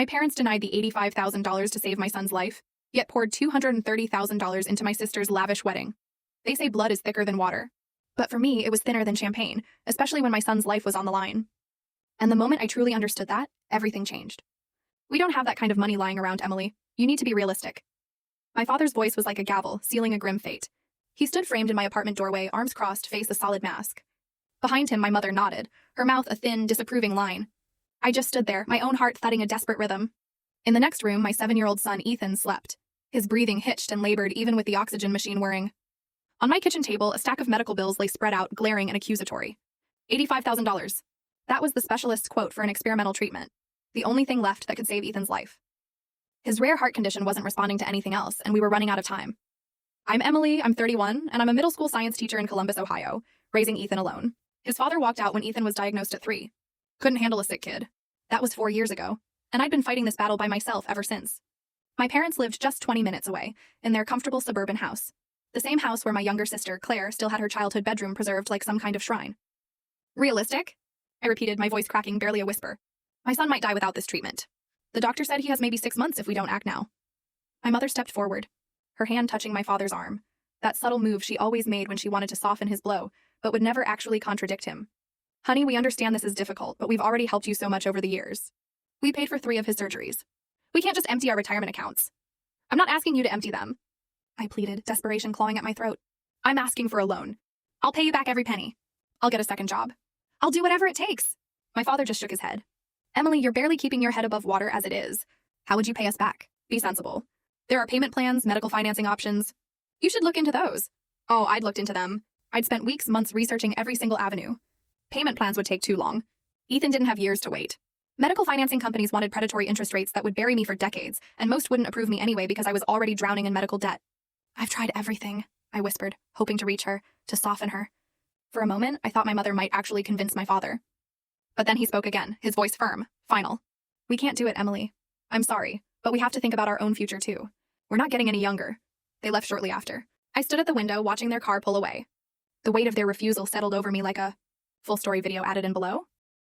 My parents denied the $85,000 to save my son's life, yet poured $230,000 into my sister's lavish wedding. They say blood is thicker than water. But for me, it was thinner than champagne, especially when my son's life was on the line. And the moment I truly understood that, everything changed. We don't have that kind of money lying around, Emily. You need to be realistic. My father's voice was like a gavel, sealing a grim fate. He stood framed in my apartment doorway, arms crossed, face a solid mask. Behind him, my mother nodded, her mouth a thin, disapproving line. I just stood there, my own heart thudding a desperate rhythm. In the next room, my 7-year-old son, Ethan, slept. His breathing hitched and labored even with the oxygen machine whirring. On my kitchen table, a stack of medical bills lay spread out, glaring and accusatory. $85,000. That was the specialist's quote for an experimental treatment, the only thing left that could save Ethan's life. His rare heart condition wasn't responding to anything else, and we were running out of time. I'm Emily, I'm 31, and I'm a middle school science teacher in Columbus, Ohio, raising Ethan alone. His father walked out when Ethan was diagnosed at 3. Couldn't handle a sick kid. That was 4 years ago, and I'd been fighting this battle by myself ever since. My parents lived just 20 minutes away, in their comfortable suburban house. The same house where my younger sister, Claire, still had her childhood bedroom preserved like some kind of shrine. Realistic? I repeated, my voice cracking, barely a whisper. My son might die without this treatment. The doctor said he has maybe 6 months if we don't act now. My mother stepped forward, her hand touching my father's arm, that subtle move she always made when she wanted to soften his blow, but would never actually contradict him. Honey, we understand this is difficult, but we've already helped you so much over the years. We paid for 3 of his surgeries. We can't just empty our retirement accounts. I'm not asking you to empty them, I pleaded, desperation clawing at my throat. I'm asking for a loan. I'll pay you back every penny. I'll get a second job. I'll do whatever it takes. My father just shook his head. Emily, you're barely keeping your head above water as it is. How would you pay us back? Be sensible. There are payment plans, medical financing options. You should look into those. Oh, I'd looked into them. I'd spent weeks, months researching every single avenue. Payment plans would take too long. Ethan didn't have years to wait. Medical financing companies wanted predatory interest rates that would bury me for decades, and most wouldn't approve me anyway because I was already drowning in medical debt. I've tried everything, I whispered, hoping to reach her, to soften her. For a moment, I thought my mother might actually convince my father. But then he spoke again, his voice firm, final. We can't do it, Emily. I'm sorry, but we have to think about our own future too. We're not getting any younger. They left shortly after. I stood at the window watching their car pull away. The weight of their refusal settled over me like a full story video added in below.